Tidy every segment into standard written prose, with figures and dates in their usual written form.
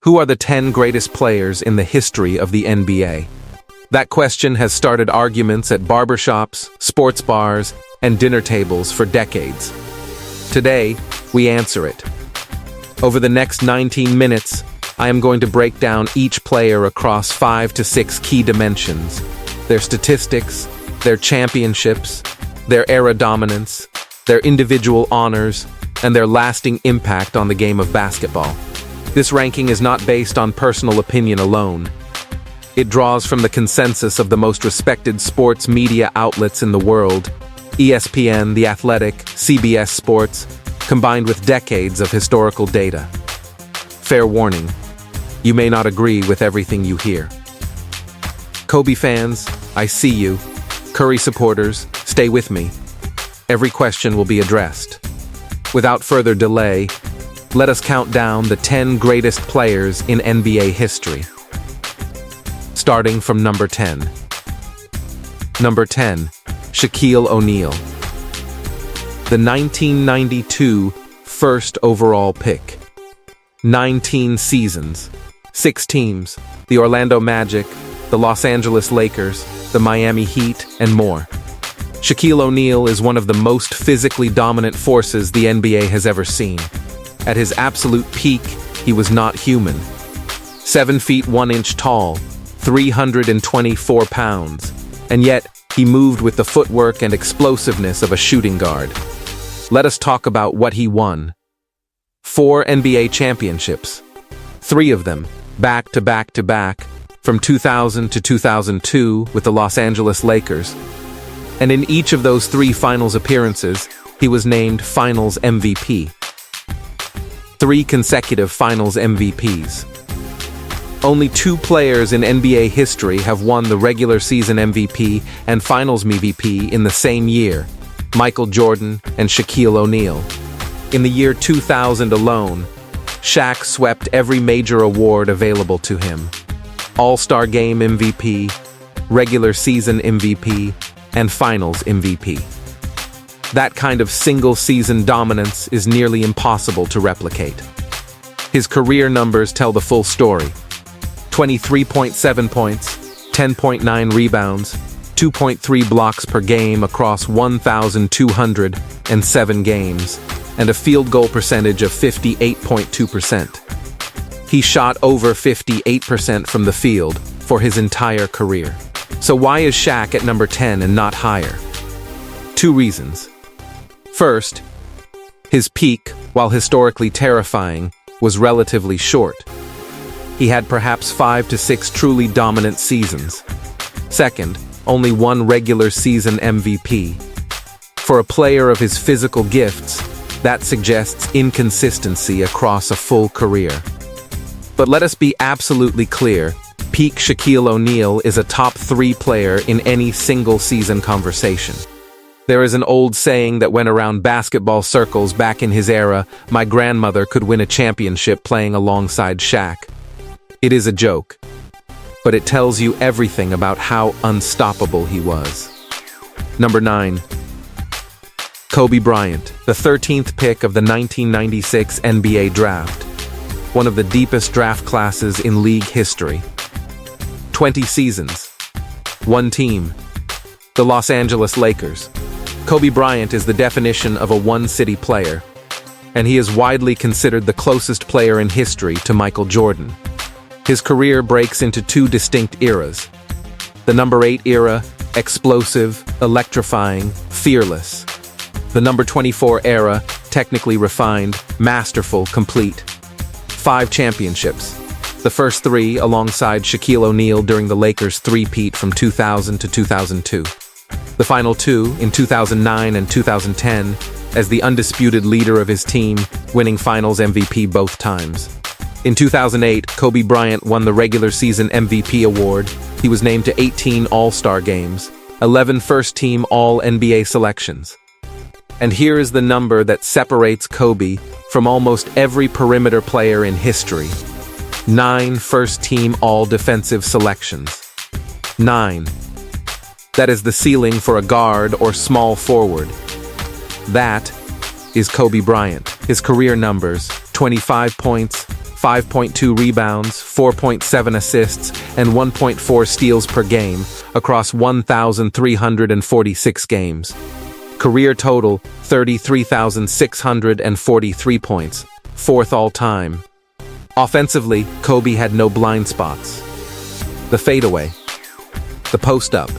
Who are the 10 greatest players in the history of the NBA? That question has started arguments at barbershops, sports bars, and dinner tables for decades. Today, we answer it. Over the next 19 minutes, I am going to break down each player across 5 to 6 key dimensions: their statistics, their championships, their era dominance, their individual honors, and their lasting impact on the game of basketball. This ranking is not based on personal opinion alone. It draws from the consensus of the most respected sports media outlets in the world: ESPN, The Athletic, CBS Sports, combined with decades of historical data. Fair warning, you may not agree with everything you hear. Kobe fans, I see you. Curry supporters, stay with me. Every question will be addressed. Without further delay, let us count down the 10 greatest players in NBA history. Starting from number 10. Number 10, Shaquille O'Neal. The 1992 first overall pick. 19 seasons, 6 teams, the Orlando Magic, the Los Angeles Lakers, the Miami Heat, and more. Shaquille O'Neal is one of the most physically dominant forces the NBA has ever seen. At his absolute peak, he was not human. 7 feet 1 inch tall, 324 pounds, and yet he moved with the footwork and explosiveness of a shooting guard. Let us talk about what he won. 4 NBA championships, 3 of them back to back to back, from 2000 to 2002 with the Los Angeles Lakers. And in each of those 3 finals appearances, he was named Finals MVP. 3 consecutive Finals MVPs. Only 2 players in NBA history have won the regular season MVP and Finals MVP in the same year: Michael Jordan and Shaquille O'Neal. In the year 2000 alone, Shaq swept every major award available to him: All-Star Game MVP, regular season MVP, and Finals MVP. That kind of single-season dominance is nearly impossible to replicate. His career numbers tell the full story: 23.7 points, 10.9 rebounds, 2.3 blocks per game across 1,207 games, and a field goal percentage of 58.2%. He shot over 58% from the field for his entire career. So why is Shaq at number 10 and not higher? 2 reasons. First, his peak, while historically terrifying, was relatively short. He had perhaps 5 to 6 truly dominant seasons. Second, only 1 regular season MVP. For a player of his physical gifts, that suggests inconsistency across a full career. But let us be absolutely clear: peak Shaquille O'Neal is a top 3 player in any single season conversation. There is an old saying that went around basketball circles back in his era: my grandmother could win a championship playing alongside Shaq. It is a joke, but it tells you everything about how unstoppable he was. Number 9. Kobe Bryant, the 13th pick of the 1996 NBA draft. One of the deepest draft classes in league history. 20 seasons, 1 team, the Los Angeles Lakers. Kobe Bryant is the definition of a one-city player, and he is widely considered the closest player in history to Michael Jordan. His career breaks into 2 distinct eras. The number 8 era, explosive, electrifying, fearless. The number 24 era, technically refined, masterful, complete. 5 championships. The first 3 alongside Shaquille O'Neal during the Lakers' three-peat from 2000 to 2002. The final 2 in 2009 and 2010 as the undisputed leader of his team, winning Finals MVP both times. In 2008, Kobe Bryant won the regular season MVP award. He was named to 18 All-Star games, 11 first-team All-NBA selections. And here is the number that separates Kobe from almost every perimeter player in history: 9 first-team All-Defensive selections. 9. That is the ceiling for a guard or small forward. That is Kobe Bryant. His career numbers: 25 points, 5.2 rebounds, 4.7 assists, and 1.4 steals per game across 1,346 games. Career total, 33,643 points, fourth all-time. Offensively, Kobe had no blind spots. The fadeaway, the post-up,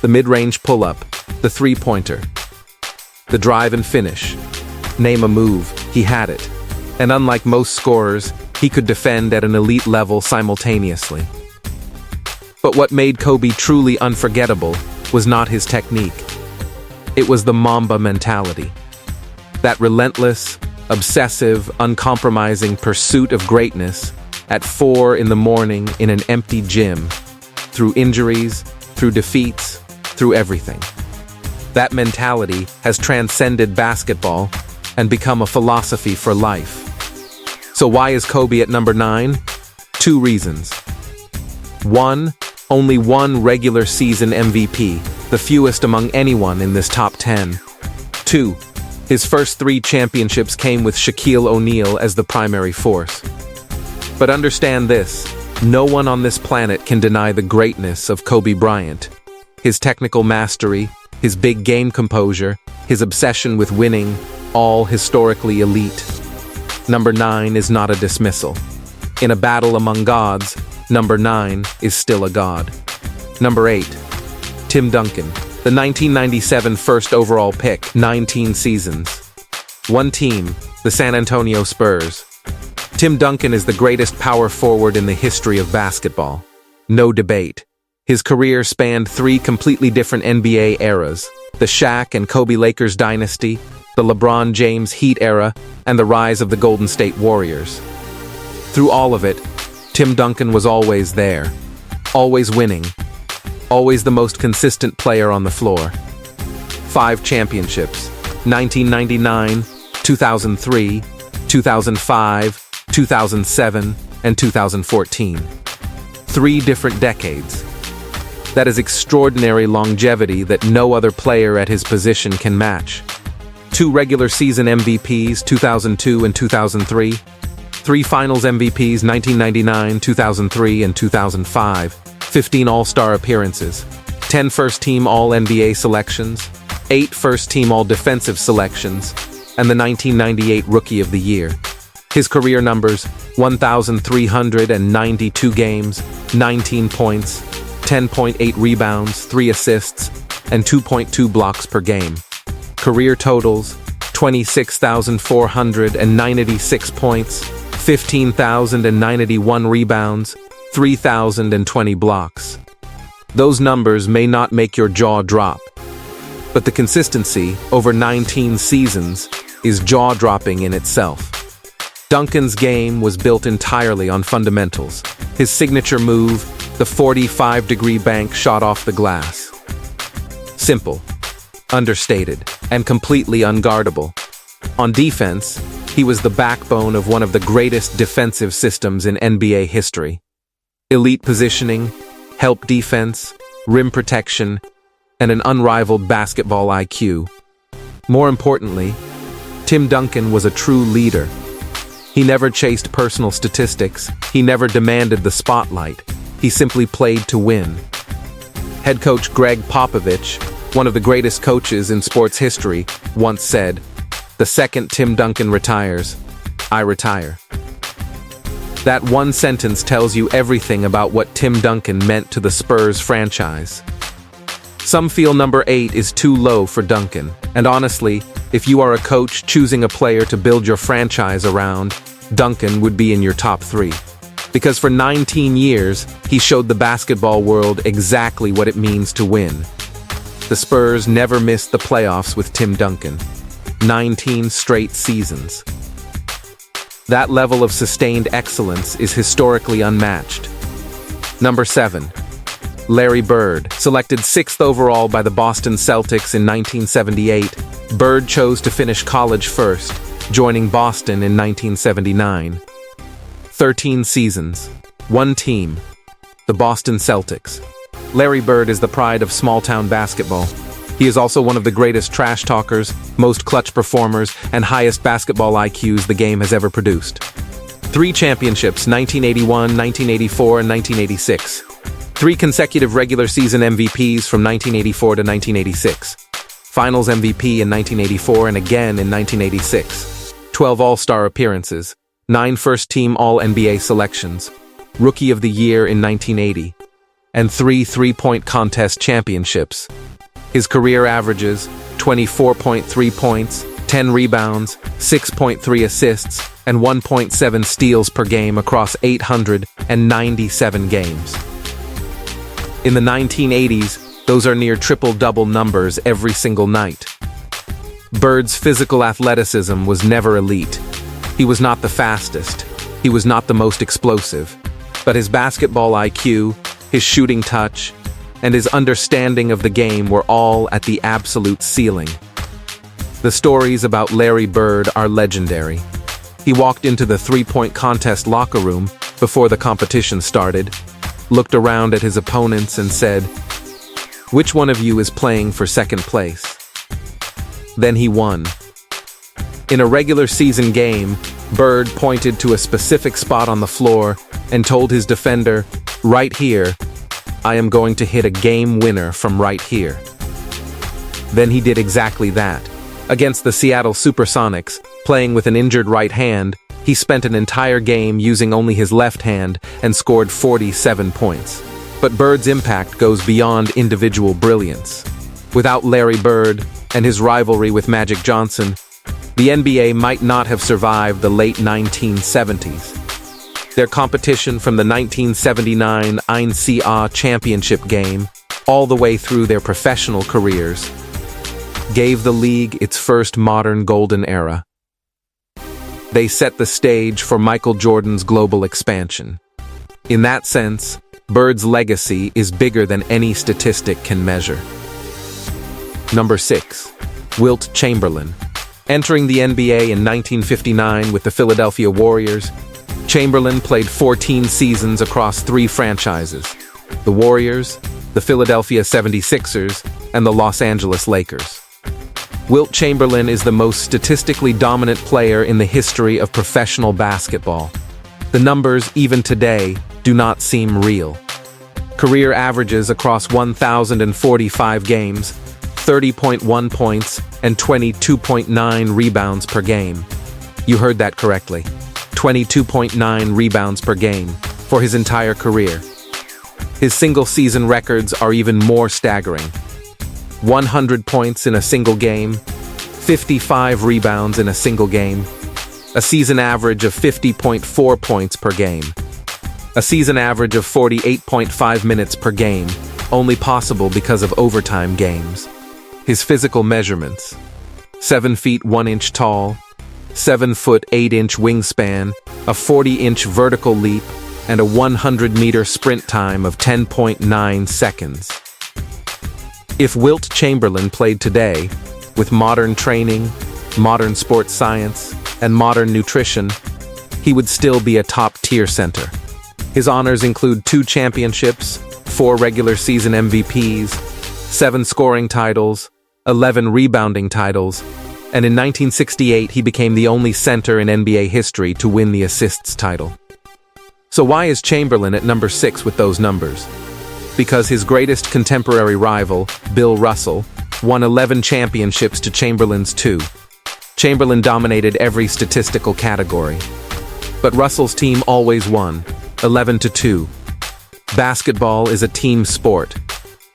the mid-range pull-up, the three-pointer, the drive and finish. Name a move, he had it. And unlike most scorers, he could defend at an elite level simultaneously. But what made Kobe truly unforgettable was not his technique. It was the Mamba mentality. That relentless, obsessive, uncompromising pursuit of greatness at 4 in the morning in an empty gym, through injuries, through defeats, through everything. That mentality has transcended basketball and become a philosophy for life. So why is Kobe at number 9? 2 reasons. 1, only one regular season MVP, the fewest among anyone in this top 10. 2, his first 3 championships came with Shaquille O'Neal as the primary force. But understand this, no one on this planet can deny the greatness of Kobe Bryant. His technical mastery, his big game composure, his obsession with winning, all historically elite. Number 9 is not a dismissal. In a battle among gods, number 9 is still a god. Number 8, Tim Duncan, the 1997 first overall pick, 19 seasons. One team, the San Antonio Spurs. Tim Duncan is the greatest power forward in the history of basketball. No debate. His career spanned 3 completely different NBA eras, the Shaq and Kobe Lakers dynasty, the LeBron James Heat era, and the rise of the Golden State Warriors. Through all of it, Tim Duncan was always there, always winning, always the most consistent player on the floor. 5 championships, 1999, 2003, 2005, 2007, and 2014. 3 different decades. That is extraordinary longevity that no other player at his position can match. 2 regular season MVPs, 2002 and 2003. 3 finals MVPs, 1999, 2003, and 2005. 15 All-Star appearances. 10 first-team All-NBA selections. 8 first-team All-Defensive selections. And the 1998 Rookie of the Year. His career numbers, 1,392 games, 19 points, 10.8 rebounds, 3 assists, and 2.2 blocks per game. Career totals, 26,496 points, 15,091 rebounds, 3,020 blocks. Those numbers may not make your jaw drop, but the consistency over 19 seasons is jaw-dropping in itself. Duncan's game was built entirely on fundamentals. His signature move, the 45-degree bank shot off the glass. Simple, understated, and completely unguardable. On defense, he was the backbone of one of the greatest defensive systems in NBA history. Elite positioning, help defense, rim protection, and an unrivaled basketball IQ. More importantly, Tim Duncan was a true leader. He never chased personal statistics, he never demanded the spotlight, he simply played to win. Head coach Greg Popovich, one of the greatest coaches in sports history, once said, "The second Tim Duncan retires, I retire." That one sentence tells you everything about what Tim Duncan meant to the Spurs franchise. Some feel number 8 is too low for Duncan, and honestly, if you are a coach choosing a player to build your franchise around, Duncan would be in your top 3. Because for 19 years, he showed the basketball world exactly what it means to win. The Spurs never missed the playoffs with Tim Duncan. 19 straight seasons. That level of sustained excellence is historically unmatched. Number 7. Larry Bird, selected 6th overall by the Boston Celtics in 1978, Bird chose to finish college first, joining Boston in 1979. 13 seasons, 1 team, the Boston Celtics. Larry Bird is the pride of small-town basketball. He is also one of the greatest trash talkers, most clutch performers, and highest basketball IQs the game has ever produced. 3 championships, 1981, 1984, and 1986. 3 consecutive regular season MVPs from 1984 to 1986. Finals MVP in 1984 and again in 1986. 12 All-Star appearances. 9 first-team All-NBA selections. Rookie of the Year in 1980. And 3 three-point contest championships. His career averages 24.3 points, 10 rebounds, 6.3 assists, and 1.7 steals per game across 897 games. In the 1980s, those are near triple-double numbers every single night. Bird's physical athleticism was never elite. He was not the fastest. He was not the most explosive. But his basketball IQ, his shooting touch, and his understanding of the game were all at the absolute ceiling. The stories about Larry Bird are legendary. He walked into the three-point contest locker room before the competition started, looked around at his opponents and said, "Which one of you is playing for second place?" Then he won. In a regular season game, Bird pointed to a specific spot on the floor and told his defender, "Right here, I am going to hit a game winner from right here." Then he did exactly that. Against the Seattle Supersonics, playing with an injured right hand, he spent an entire game using only his left hand and scored 47 points. But Bird's impact goes beyond individual brilliance. Without Larry Bird and his rivalry with Magic Johnson, the NBA might not have survived the late 1970s. Their competition from the 1979 NCAA championship game all the way through their professional careers gave the league its first modern golden era. They set the stage for Michael Jordan's global expansion. In that sense, Bird's legacy is bigger than any statistic can measure. Number 6. Wilt Chamberlain. Entering the NBA in 1959 with the Philadelphia Warriors, Chamberlain played 14 seasons across 3 franchises: the Warriors, the Philadelphia 76ers, and the Los Angeles Lakers. Wilt Chamberlain is the most statistically dominant player in the history of professional basketball. The numbers, even today, do not seem real. Career averages across 1,045 games, 30.1 points, and 22.9 rebounds per game. You heard that correctly. 22.9 rebounds per game for his entire career. His single-season records are even more staggering. 100 points in a single game, 55 rebounds in a single game, a season average of 50.4 points per game, a season average of 48.5 minutes per game, only possible because of overtime games. His physical measurements: 7 feet 1 inch tall, 7 foot 8 inch wingspan, a 40-inch vertical leap, and a 100-meter sprint time of 10.9 seconds. If Wilt Chamberlain played today, with modern training, modern sports science, and modern nutrition, he would still be a top-tier center. His honors include 2 championships, 4 regular season MVPs, 7 scoring titles, 11 rebounding titles, and in 1968 he became the only center in NBA history to win the assists title. So why is Chamberlain at number 6 with those numbers? Because his greatest contemporary rival, Bill Russell, won 11 championships to Chamberlain's 2. Chamberlain dominated every statistical category. But Russell's team always won, 11-2. Basketball is a team sport,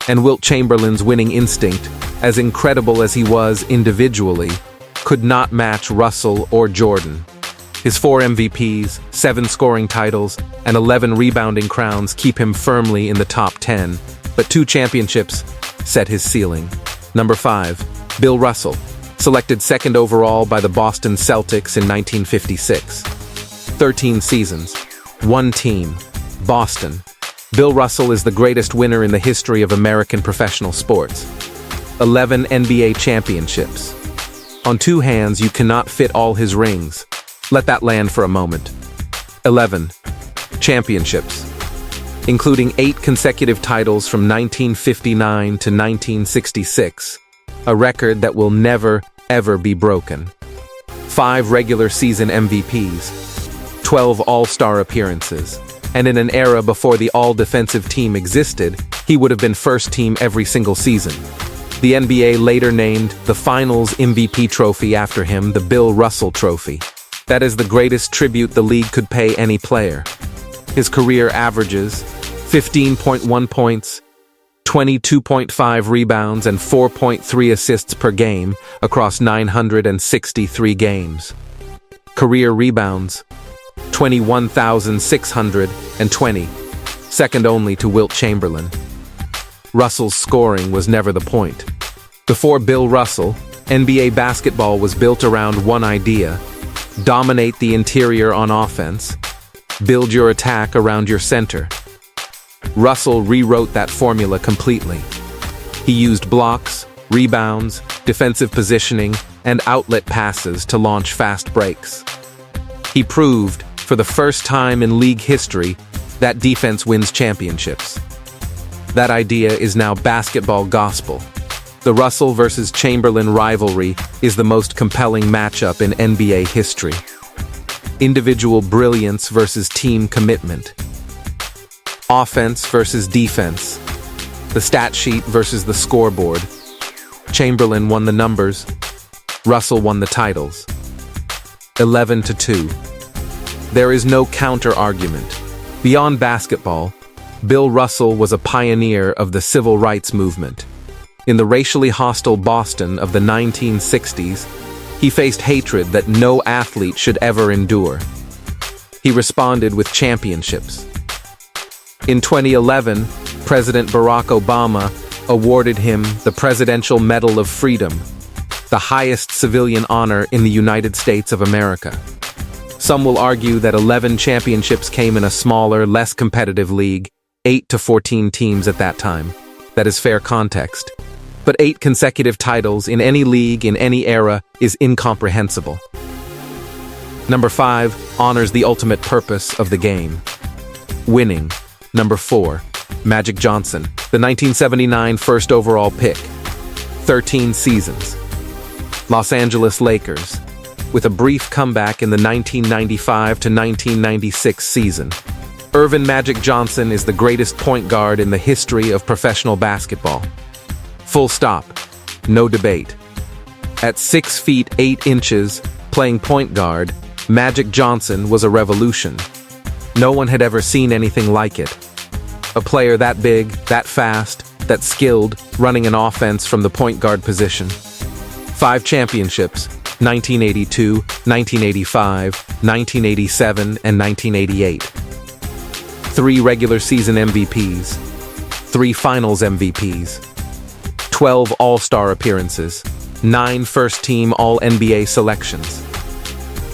and Wilt Chamberlain's winning instinct, as incredible as he was individually, could not match Russell or Jordan. His 4 MVPs, 7 scoring titles, and 11 rebounding crowns keep him firmly in the top 10, but 2 championships set his ceiling. Number 5. Bill Russell, selected 2nd overall by the Boston Celtics in 1956. 13 seasons, 1 team, Boston. Bill Russell is the greatest winner in the history of American professional sports. 11 NBA championships. On 2 hands, you cannot fit all his rings. Let that land for a moment. 11 championships, including 8 consecutive titles from 1959 to 1966, a record that will never, ever be broken. 5 regular season MVPs, 12 All-Star appearances, and in an era before the all-defensive team existed, he would have been first team every single season. The NBA later named the Finals MVP trophy after him the Bill Russell Trophy. That is the greatest tribute the league could pay any player. His career averages 15.1 points, 22.5 rebounds, and 4.3 assists per game across 963 games. Career rebounds 21,620, second only to Wilt Chamberlain. Russell's scoring was never the point. Before Bill Russell, NBA basketball was built around one idea: dominate the interior on offense, build your attack around your center. Russell rewrote that formula completely. He used blocks, rebounds, defensive positioning, and outlet passes to launch fast breaks. He proved, for the first time in league history, that defense wins championships. That idea is now basketball gospel. The Russell versus Chamberlain rivalry is the most compelling matchup in NBA history. Individual brilliance versus team commitment. Offense versus defense. The stat sheet versus the scoreboard. Chamberlain won the numbers. Russell won the titles. 11-2. There is no counter-argument. Beyond basketball, Bill Russell was a pioneer of the civil rights movement. In the racially hostile Boston of the 1960s, he faced hatred that no athlete should ever endure. He responded with championships. In 2011, President Barack Obama awarded him the Presidential Medal of Freedom, the highest civilian honor in the United States of America. Some will argue that 11 championships came in a smaller, less competitive league, 8 to 14 teams at that time. That is fair context. But 8 consecutive titles in any league in any era is incomprehensible. Number 5 honors the ultimate purpose of the game: winning. Number 4, Magic Johnson, the 1979 first overall pick. 13 seasons. Los Angeles Lakers, with a brief comeback in the 1995 to 1996 season. Earvin Magic Johnson is the greatest point guard in the history of professional basketball. Full stop. No debate. At 6 feet 8 inches, playing point guard, Magic Johnson was a revolution. No one had ever seen anything like it. A player that big, that fast, that skilled, running an offense from the point guard position. 5 championships, 1982, 1985, 1987, and 1988. 3 regular season MVPs, 3 finals MVPs, 12 All-Star appearances, 9 first-team All-NBA selections,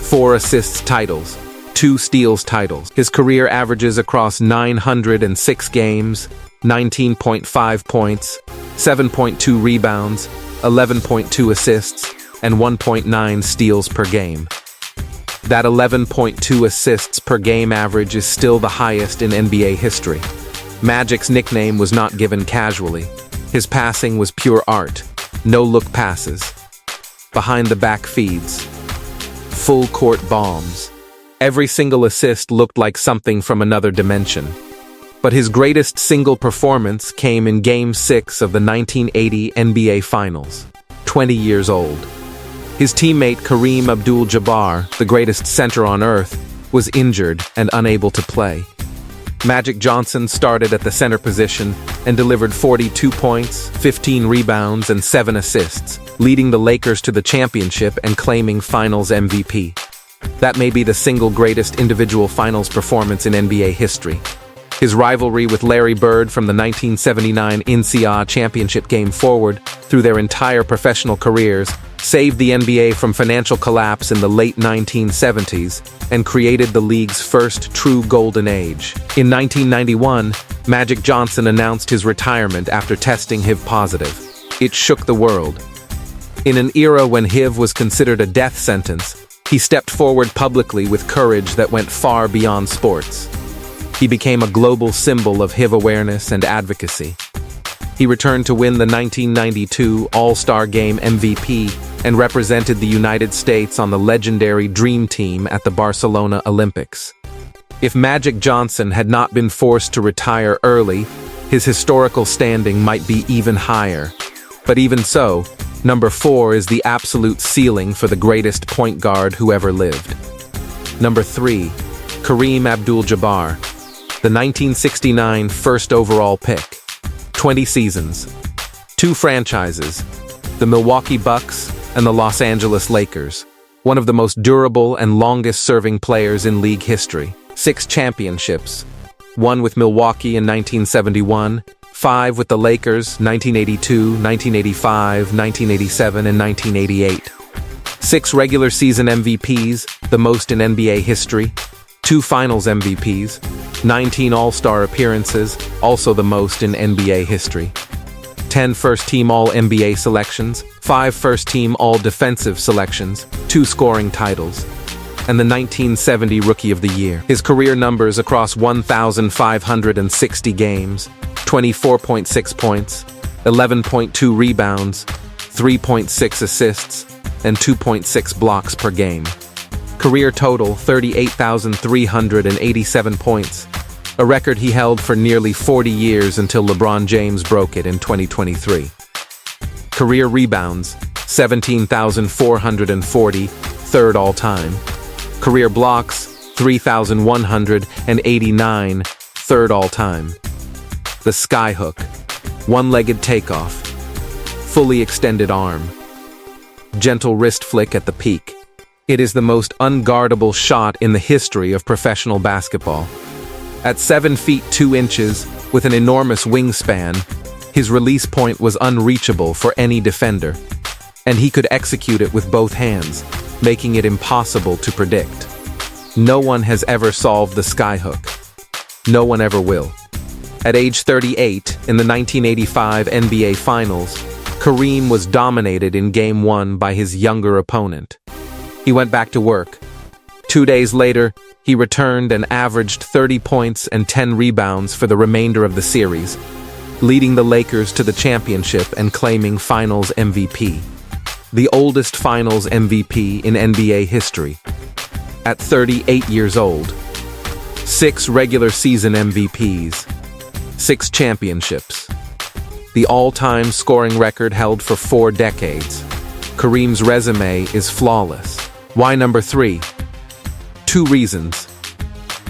4 assists titles, 2 steals titles. His career averages across 906 games, 19.5 points, 7.2 rebounds, 11.2 assists, and 1.9 steals per game. That 11.2 assists per game average is still the highest in NBA history. Magic's nickname was not given casually. His passing was pure art. No-look passes. Behind-the-back feeds. Full-court bombs. Every single assist looked like something from another dimension. But his greatest single performance came in Game 6 of the 1980 NBA Finals. 20 years old. His teammate Kareem Abdul-Jabbar, the greatest center on earth, was injured and unable to play. Magic Johnson started at the center position and delivered 42 points, 15 rebounds, and 7 assists, leading the Lakers to the championship and claiming Finals MVP. That may be the single greatest individual Finals performance in NBA history. His rivalry with Larry Bird from the 1979 NCAA championship game forward through their entire professional careers saved the NBA from financial collapse in the late 1970s and created the league's first true golden age. In 1991, Magic Johnson announced his retirement after testing HIV positive. It shook the world. In an era when HIV was considered a death sentence, he stepped forward publicly with courage that went far beyond sports. He became a global symbol of HIV awareness and advocacy. He returned to win the 1992 All-Star Game MVP and represented the United States on the legendary Dream Team at the Barcelona Olympics. If Magic Johnson had not been forced to retire early, his historical standing might be even higher. But even so, number 4 is the absolute ceiling for the greatest point guard who ever lived. Number 3, Kareem Abdul-Jabbar, the 1969 first overall pick. 20 seasons, 2 franchises, the Milwaukee Bucks and the Los Angeles Lakers, one of the most durable and longest-serving players in league history. 6 championships, 1 with Milwaukee in 1971, 5 with the Lakers, 1982, 1985, 1987, and 1988. 6 regular season MVPs, the most in NBA history. 2 Finals MVPs. 19 All-Star appearances, also the most in NBA history. 10 first-team All-NBA selections, 5 first-team All-Defensive selections, 2 scoring titles, and the 1970 Rookie of the Year. His career numbers across 1,560 games, 24.6 points, 11.2 rebounds, 3.6 assists, and 2.6 blocks per game. Career total 38,387 points, a record he held for nearly 40 years until LeBron James broke it in 2023. Career rebounds 17,440, third all-time. Career blocks 3,189, third all-time. The Skyhook, one-legged takeoff, fully extended arm, gentle wrist flick at the peak. It is the most unguardable shot in the history of professional basketball. At 7 feet 2 inches, with an enormous wingspan, his release point was unreachable for any defender, and he could execute it with both hands, making it impossible to predict. No one has ever solved the Skyhook. No one ever will. At age 38, in the 1985 NBA Finals, Kareem was dominated in Game 1 by his younger opponent. He went back to work. 2 days later, he returned and averaged 30 points and 10 rebounds for the remainder of the series, leading the Lakers to the championship and claiming Finals MVP. The oldest Finals MVP in NBA history. At 38 years old. 6 regular season MVPs. 6 championships. The all-time scoring record held for 4 decades. Kareem's resume is flawless. Why number 3? 2 reasons.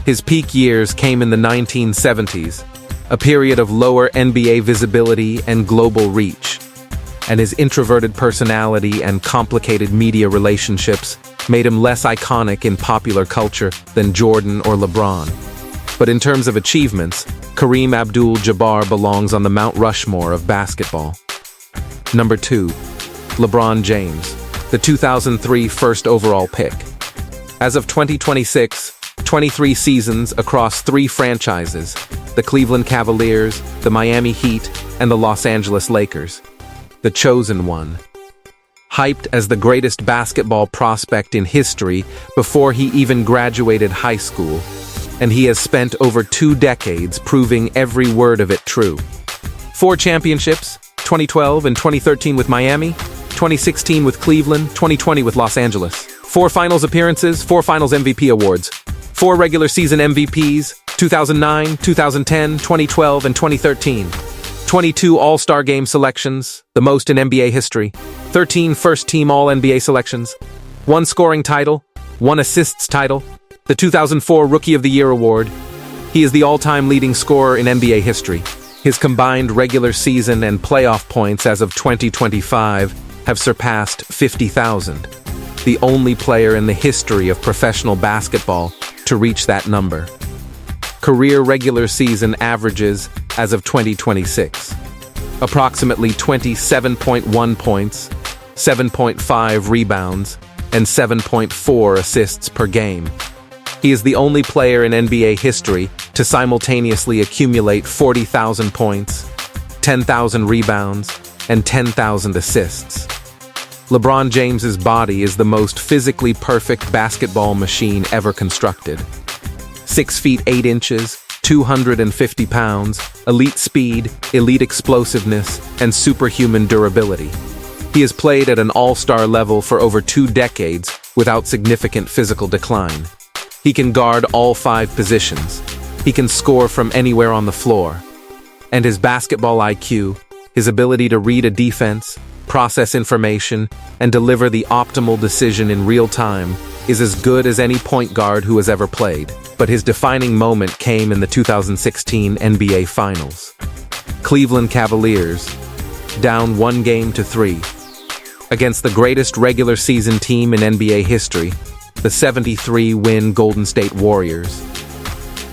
His peak years came in the 1970s, a period of lower NBA visibility and global reach, and his introverted personality and complicated media relationships made him less iconic in popular culture than Jordan or LeBron. But in terms of achievements, Kareem Abdul-Jabbar belongs on the Mount Rushmore of basketball. Number 2. LeBron James, the 2003 first overall pick. As of 2026, 23 seasons across 3 franchises, the Cleveland Cavaliers, the Miami Heat, and the Los Angeles Lakers. The chosen one. Hyped as the greatest basketball prospect in history before he even graduated high school, and he has spent over 2 decades proving every word of it true. 4 championships, 2012 and 2013 with Miami, 2016 with Cleveland, 2020 with Los Angeles. 4 finals appearances, 4 finals MVP awards. 4 regular season MVPs, 2009, 2010, 2012, and 2013. 22 All-Star Game selections, the most in NBA history. 13 first-team All-NBA selections. 1 scoring title, 1 assists title. The 2004 Rookie of the Year award. He is the all-time leading scorer in NBA history. His combined regular season and playoff points as of 2025 have surpassed 50,000. The only player in the history of professional basketball to reach that number. Career regular season averages as of 2026. Approximately 27.1 points, 7.5 rebounds, and 7.4 assists per game. He is the only player in NBA history to simultaneously accumulate 40,000 points, 10,000 rebounds, and 10,000 assists. LeBron James's body is the most physically perfect basketball machine ever constructed. 6 feet 8 inches, 250 pounds, elite speed, elite explosiveness, and superhuman durability. He has played at an all-star level for over 2 decades without significant physical decline. He can guard all 5 positions. He can score from anywhere on the floor. And his basketball IQ, his ability to read a defense, process information, and deliver the optimal decision in real time is as good as any point guard who has ever played. But his defining moment came in the 2016 NBA Finals. Cleveland Cavaliers, down 1-3, against the greatest regular season team in NBA history, the 73-win Golden State Warriors.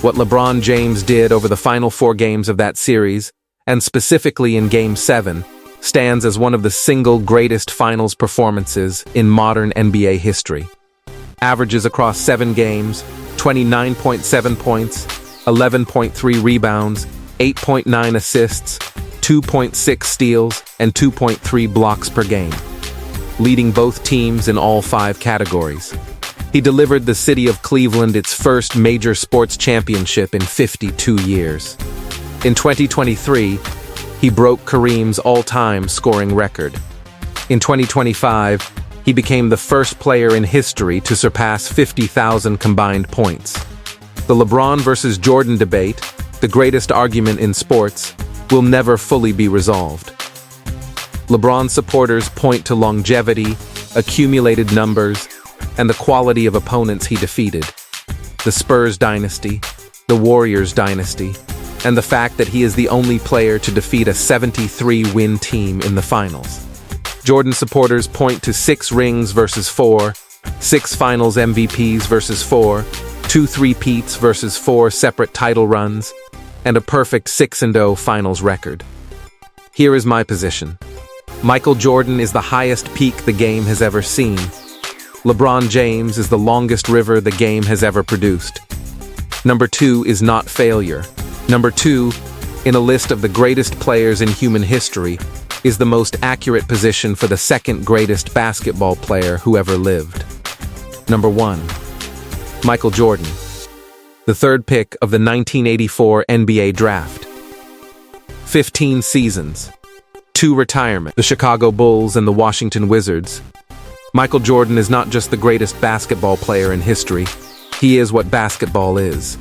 What LeBron James did over the final 4 games of that series, and specifically in Game 7, stands as one of the single greatest finals performances in modern NBA history. Averages across 7 games, 29.7 points, 11.3 rebounds, 8.9 assists, 2.6 steals, and 2.3 blocks per game, leading both teams in all 5 categories. He delivered the city of Cleveland its first major sports championship in 52 years. In 2023, he broke Kareem's all-time scoring record. In 2025, he became the first player in history to surpass 50,000 combined points. The LeBron versus Jordan debate, the greatest argument in sports, will never fully be resolved. LeBron supporters point to longevity, accumulated numbers, and the quality of opponents he defeated. The Spurs dynasty, the Warriors dynasty, and the fact that he is the only player to defeat a 73-win team in the finals. Jordan supporters point to 6 rings versus 4, 6 finals MVPs versus 4, 2 three-peats versus 4 separate title runs, and a perfect 6-0 finals record. Here is my position. Michael Jordan is the highest peak the game has ever seen. LeBron James is the longest river the game has ever produced. Number 2 is not failure. Number 2, in a list of the greatest players in human history, is the most accurate position for the second greatest basketball player who ever lived. Number 1, Michael Jordan, the 3rd pick of the 1984 NBA Draft. 15 seasons, 2 retirements, the Chicago Bulls and the Washington Wizards. Michael Jordan is not just the greatest basketball player in history, he is what basketball is.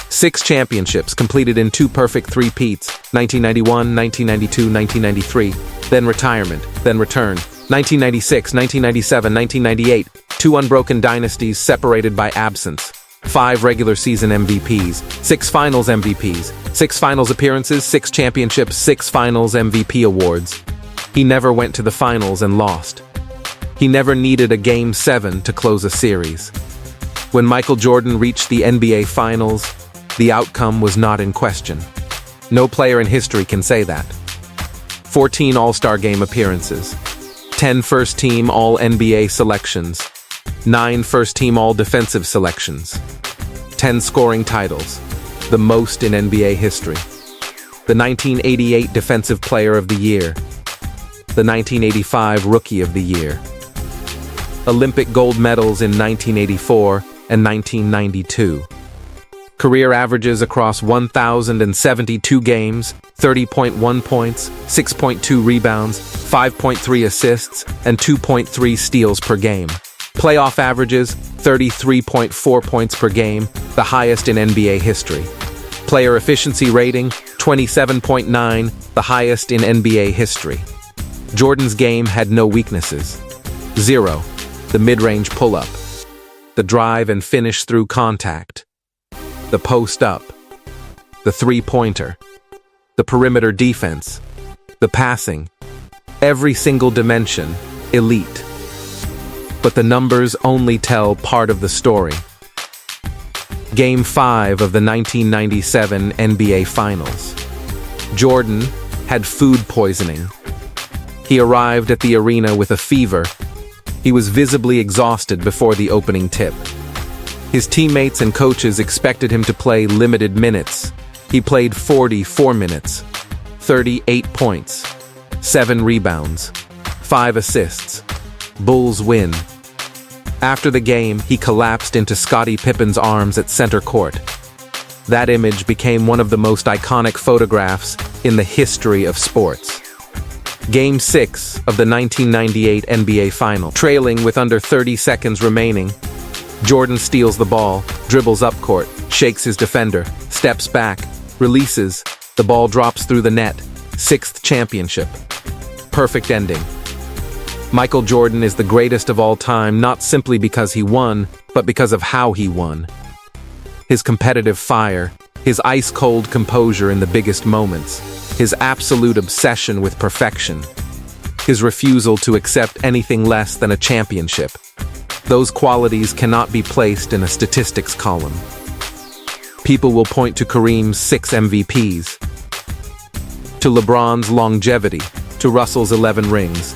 6 championships completed in 2 perfect three-peats, 1991, 1992, 1993, then retirement, then return, 1996, 1997, 1998, 2 unbroken dynasties separated by absence, 5 regular season MVPs, 6 finals MVPs, 6 finals appearances, 6 championships, 6 finals MVP awards. He never went to the finals and lost. He never needed a Game 7 to close a series. When Michael Jordan reached the NBA Finals, the outcome was not in question. No player in history can say that. 14 All-Star Game appearances, 10 first-team All-NBA selections, 9 first-team All-Defensive selections, 10 scoring titles, the most in NBA history. The 1988 Defensive Player of the Year, the 1985 Rookie of the Year, Olympic gold medals in 1984 and 1992. Career averages across 1,072 games, 30.1 points, 6.2 rebounds, 5.3 assists, and 2.3 steals per game. Playoff averages, 33.4 points per game, the highest in NBA history. Player efficiency rating, 27.9, the highest in NBA history. Jordan's game had no weaknesses. 0. The mid-range pull-up. The drive and finish through contact. The post-up. The three-pointer. The perimeter defense. The passing. Every single dimension, elite. But the numbers only tell part of the story. Game 5 of the 1997 NBA Finals. Jordan had food poisoning. He arrived at the arena with a fever. He was visibly exhausted before the opening tip. His teammates and coaches expected him to play limited minutes. He played 44 minutes, 38 points, 7 rebounds, 5 assists. Bulls win. After the game, he collapsed into Scottie Pippen's arms at center court. That image became one of the most iconic photographs in the history of sports. Game 6 of the 1998 NBA Final. Trailing with under 30 seconds remaining, Jordan steals the ball, dribbles up court, shakes his defender, steps back, releases, the ball drops through the net. 6th championship. Perfect ending. Michael Jordan is the greatest of all time, not simply because he won, but because of how he won. His competitive fire, his ice-cold composure in the biggest moments, his absolute obsession with perfection, his refusal to accept anything less than a championship. Those qualities cannot be placed in a statistics column. People will point to Kareem's 6 MVPs, to LeBron's longevity, to Russell's 11 rings,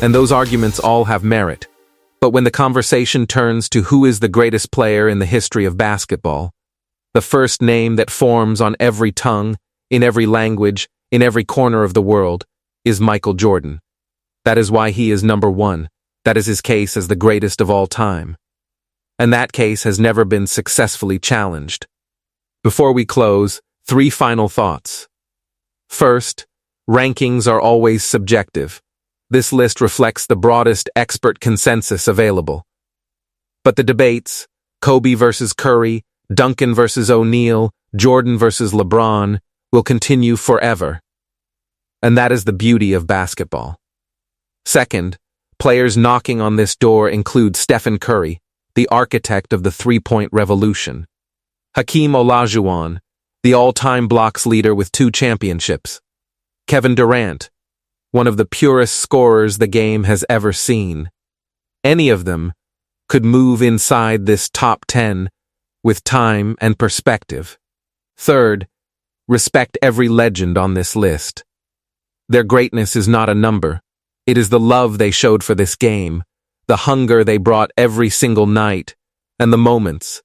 and those arguments all have merit. But when the conversation turns to who is the greatest player in the history of basketball, the first name that forms on every tongue, in every language, in every corner of the world, is Michael Jordan. That is why he is number 1. That is his case as the greatest of all time. And that case has never been successfully challenged. Before we close, 3 final thoughts. First, rankings are always subjective. This list reflects the broadest expert consensus available. But the debates, Kobe versus Curry, Duncan versus O'Neal, Jordan versus LeBron, will continue forever. And that is the beauty of basketball. Second, players knocking on this door include Stephen Curry, the architect of the three-point revolution; Hakeem Olajuwon, the all-time blocks leader with 2 championships; Kevin Durant, one of the purest scorers the game has ever seen. Any of them could move inside this top 10 with time and perspective. Third, respect every legend on this list. Their greatness is not a number. It is the love they showed for this game, the hunger they brought every single night, and the moments,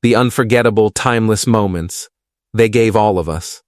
the unforgettable, timeless moments, they gave all of us.